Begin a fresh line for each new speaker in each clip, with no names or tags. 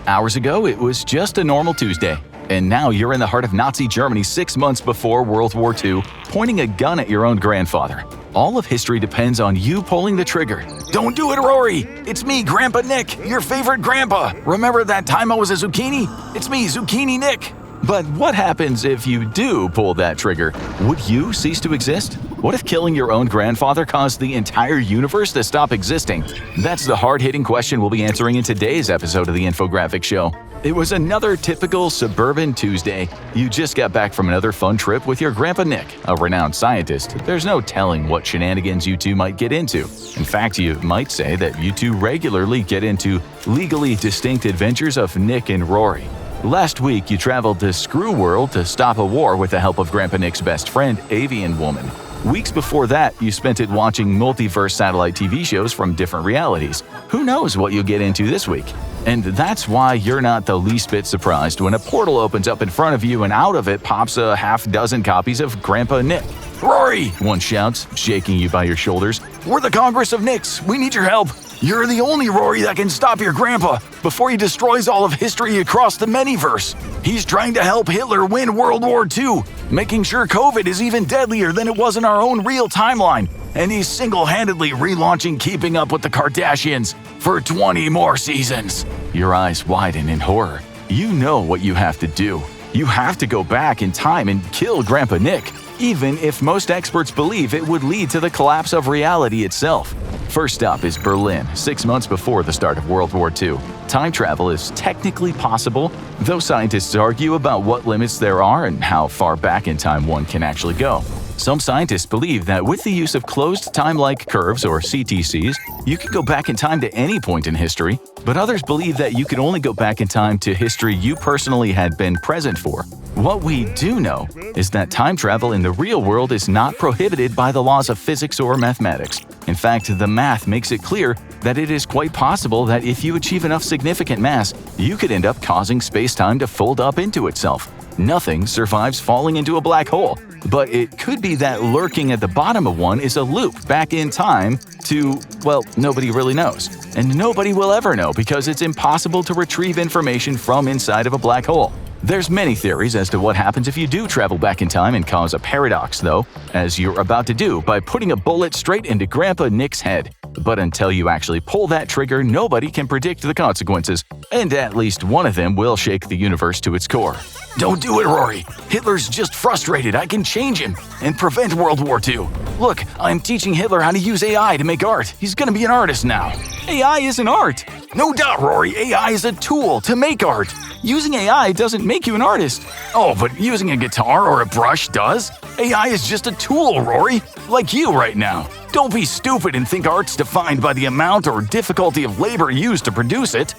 Hours ago, it was just a normal Tuesday. And now you're in the heart of Nazi Germany 6 months before World War II, pointing a gun at your own grandfather. All of history depends on you pulling the trigger. Don't do it, Rory! It's me, Grandpa Nick, your favorite grandpa! Remember that time I was a zucchini? It's me, Zucchini Nick! But what happens if you do pull that trigger? Would you cease to exist? What if killing your own grandfather caused the entire universe to stop existing? That's the hard-hitting question we'll be answering in today's episode of the Infographic Show. It was another typical suburban Tuesday. You just got back from another fun trip with your Grandpa Nick, a renowned scientist. There's no telling what shenanigans you two might get into. In fact, you might say that you two regularly get into legally distinct adventures of Nick and Rory. Last week, you traveled to Screw World to stop a war with the help of Grandpa Nick's best friend, Avian Woman. Weeks before that, you spent it watching multiverse satellite TV shows from different realities. Who knows what you'll get into this week? And that's why you're not the least bit surprised when a portal opens up in front of you and out of it pops a half-dozen copies of Grandpa Nick. "Rory!" one shouts, shaking you by your shoulders. "We're the Congress of Nicks. We need your help. You're the only Rory that can stop your grandpa before he destroys all of history across the manyverse. He's trying to help Hitler win World War II, making sure COVID is even deadlier than it was in our own real timeline. And he's single-handedly relaunching Keeping Up with the Kardashians for 20 more seasons." Your eyes widen in horror. You know what you have to do. You have to go back in time and kill Grandpa Nick, even if most experts believe it would lead to the collapse of reality itself. First up is Berlin, 6 months before the start of World War II. Time travel is technically possible, though scientists argue about what limits there are and how far back in time one can actually go. Some scientists believe that with the use of closed time-like curves, or CTCs, you can go back in time to any point in history, but others believe that you can only go back in time to history you personally had been present for. What we do know is that time travel in the real world is not prohibited by the laws of physics or mathematics. In fact, the math makes it clear that it is quite possible that if you achieve enough significant mass, you could end up causing space-time to fold up into itself. Nothing survives falling into a black hole, but it could be that lurking at the bottom of one is a loop back in time to, well, nobody really knows. And nobody will ever know because it's impossible to retrieve information from inside of a black hole. There's many theories as to what happens if you do travel back in time and cause a paradox, though, as you're about to do by putting a bullet straight into Grandpa Nick's head. But until you actually pull that trigger, nobody can predict the consequences, and at least one of them will shake the universe to its core. "Don't do it, Rory! Hitler's just frustrated. I can change him and prevent World War II. Look, I'm teaching Hitler how to use AI to make art. He's gonna be an artist now." AI isn't art! No doubt, Rory, AI is a tool to make art. Using AI doesn't make you an artist. Oh, but using a guitar or a brush does. AI is just a tool, Rory, like you right now. Don't be stupid and think art's defined by the amount or difficulty of labor used to produce it.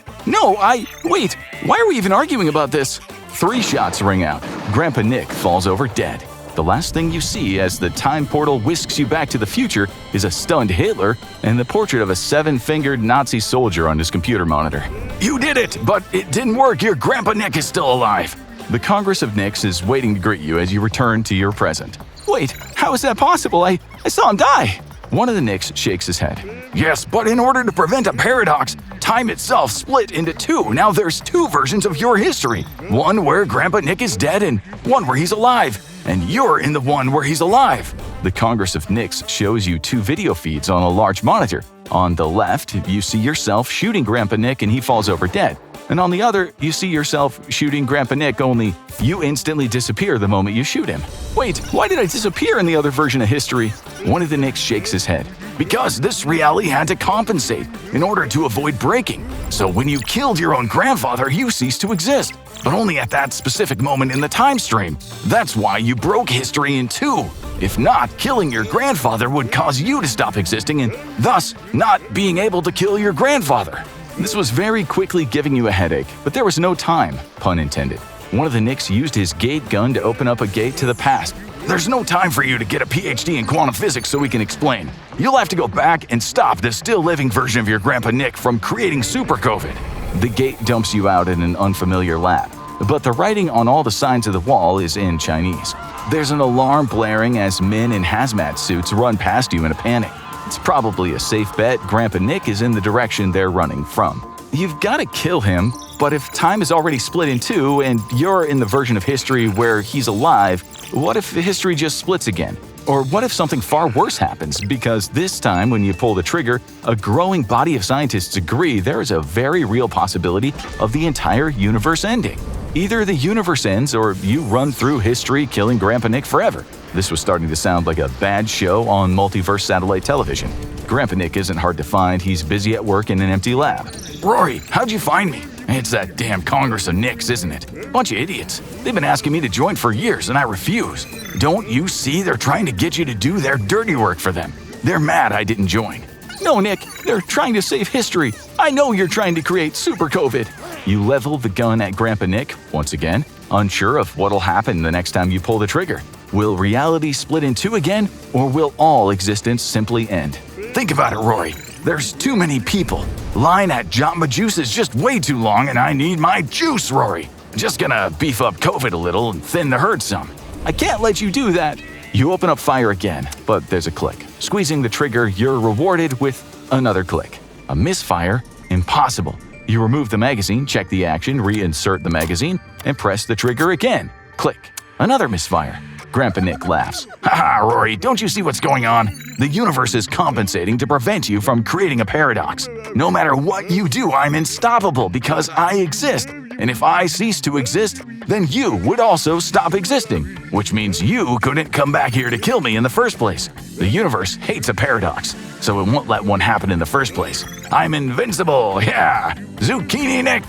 Wait, why are we even arguing about this? 3 shots ring out. Grandpa Nick falls over dead. The last thing you see as the time portal whisks you back to the future is a stunned Hitler and the portrait of a 7-fingered Nazi soldier on his computer monitor. "You did it, but it didn't work. Your Grandpa Nick is still alive." The Congress of Nicks is waiting to greet you as you return to your present. "Wait, how is that possible? I saw him die." One of the Nicks shakes his head. "Yes, but in order to prevent a paradox, time itself split into 2. Now there's 2 versions of your history. One where Grandpa Nick is dead and one where he's alive. And you're in the one where he's alive." The Congress of Nicks shows you 2 video feeds on a large monitor. On the left, you see yourself shooting Grandpa Nick and he falls over dead. And on the other, you see yourself shooting Grandpa Nick, only you instantly disappear the moment you shoot him. "Wait, why did I disappear in the other version of history?" One of the Nicks shakes his head. "Because this reality had to compensate in order to avoid breaking. So when you killed your own grandfather, you ceased to exist, but only at that specific moment in the time stream. That's why you broke history in 2. If not, killing your grandfather would cause you to stop existing and thus not being able to kill your grandfather." This was very quickly giving you a headache, but there was no time, pun intended. One of the Nicks used his gate gun to open up a gate to the past. "There's no time for you to get a PhD in quantum physics so we can explain. You'll have to go back and stop the still-living version of your Grandpa Nick from creating super COVID." The gate dumps you out in an unfamiliar lab, but the writing on all the signs of the wall is in Chinese. There's an alarm blaring as men in hazmat suits run past you in a panic. It's probably a safe bet Grandpa Nick is in the direction they're running from. You've got to kill him, But if time is already split in two and you're in the version of history where he's alive, what if history just splits again? Or what if something far worse happens? Because this time when you pull the trigger, a growing body of scientists agree there is a very real possibility of the entire universe ending. Either the universe ends or you run through history killing Grandpa Nick forever. This was starting to sound like a bad show on multiverse satellite television. Grandpa Nick isn't hard to find, he's busy at work in an empty lab. Rory, how'd you find me? It's that damn Congress of Nicks, isn't it? Bunch of idiots. They've been asking me to join for years and I refuse. Don't you see they're trying to get you to do their dirty work for them? They're mad I didn't join. No, Nick, they're trying to save history. I know you're trying to create Super COVID. You level the gun at Grandpa Nick, once again, unsure of what'll happen the next time you pull the trigger. Will reality split in two again, or will all existence simply end? Think about it, Rory. There's too many people. Line at Jamba Juice is just way too long and I need my juice, Rory. Just gonna beef up COVID a little and thin the herd some. I can't let you do that. You open up fire again, but there's a click. Squeezing the trigger, you're rewarded with another click. A misfire? Impossible. You remove the magazine, check the action, reinsert the magazine, and press the trigger again. Click. Another misfire. Grandpa Nick laughs. Haha, Rory, don't you see what's going on? The universe is compensating to prevent you from creating a paradox. No matter what you do, I'm unstoppable because I exist. And if I cease to exist, then you would also stop existing, which means you couldn't come back here to kill me in the first place. The universe hates a paradox, so it won't let one happen in the first place. I'm invincible, yeah! Zucchini Nick!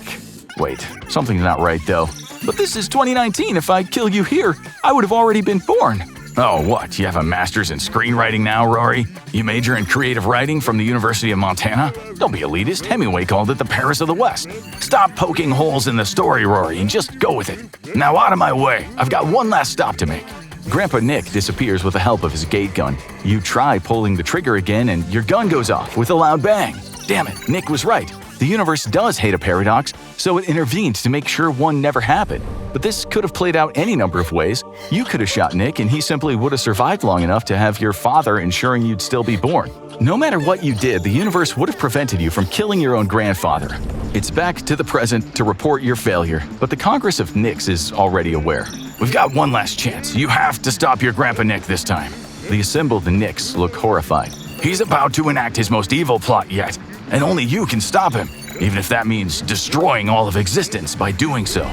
Wait, something's not right though. But this is 2019. If I kill you here, I would have already been born. Oh, what? You have a master's in screenwriting now, Rory? You major in creative writing from the University of Montana? Don't be elitist. Hemingway called it the Paris of the West. Stop poking holes in the story, Rory, and just go with it. Now out of my way. I've got one last stop to make. Grandpa Nick disappears with the help of his gate gun. You try pulling the trigger again and your gun goes off with a loud bang. Damn it, Nick was right. The universe does hate a paradox, so it intervened to make sure one never happened. But this could have played out any number of ways. You could have shot Nick and he simply would have survived long enough to have your father ensuring you'd still be born. No matter what you did, the universe would have prevented you from killing your own grandfather. It's back to the present to report your failure, but the Congress of Nicks is already aware. We've got one last chance. You have to stop your Grandpa Nick this time. The assembled Nicks look horrified. He's about to enact his most evil plot yet, and only you can stop him, even if that means destroying all of existence by doing so.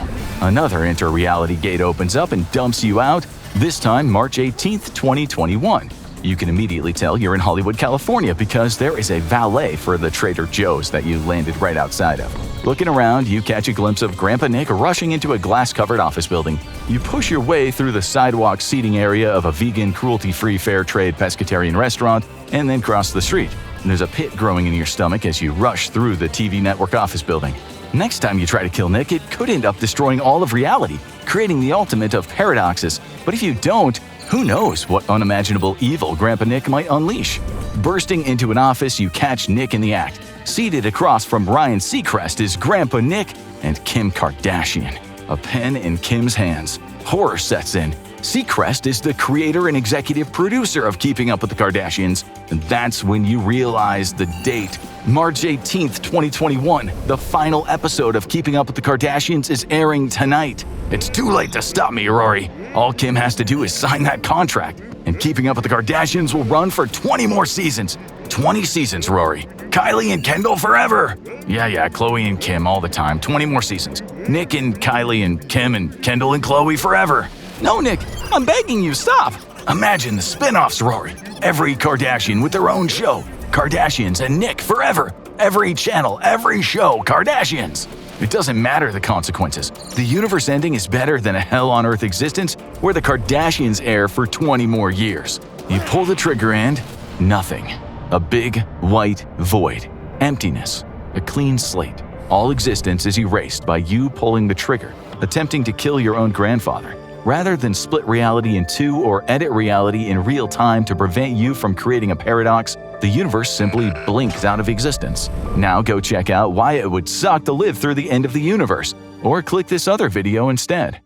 Another inter-reality gate opens up and dumps you out, this time March 18th, 2021. You can immediately tell you're in Hollywood, California because there is a valet for the Trader Joe's that you landed right outside of. Looking around, you catch a glimpse of Grandpa Nick rushing into a glass-covered office building. You push your way through the sidewalk seating area of a vegan, cruelty-free, fair-trade pescatarian restaurant and then cross the street. There's a pit growing in your stomach as you rush through the TV network office building. Next time you try to kill Nick, it could end up destroying all of reality, creating the ultimate of paradoxes. But if you don't, who knows what unimaginable evil Grandpa Nick might unleash? Bursting into an office, you catch Nick in the act. Seated across from Ryan Seacrest is Grandpa Nick and Kim Kardashian. A pen in Kim's hands. Horror sets in. Seacrest is the creator and executive producer of Keeping Up with the Kardashians, and that's when you realize the date. March 18th, 2021, the final episode of Keeping Up with the Kardashians is airing tonight. It's too late to stop me, Rory. All Kim has to do is sign that contract, and Keeping Up with the Kardashians will run for 20 more seasons. 20 seasons, Rory. Kylie and Kendall forever. Yeah, Khloe and Kim all the time. 20 more seasons. Nick and Kylie and Kim and Kendall and Khloe forever. No, Nick, I'm begging you, stop. Imagine the spin-offs, Rory. Every Kardashian with their own show. Kardashians and Nick forever. Every channel, every show, Kardashians. It doesn't matter the consequences. The universe ending is better than a hell-on-earth existence where the Kardashians air for 20 more years. You pull the trigger and nothing. A big, white void. Emptiness. A clean slate. All existence is erased by you pulling the trigger, attempting to kill your own grandfather. Rather than split reality in two or edit reality in real time to prevent you from creating a paradox, the universe simply blinks out of existence. Now go check out why it would suck to live through the end of the universe, or click this other video instead.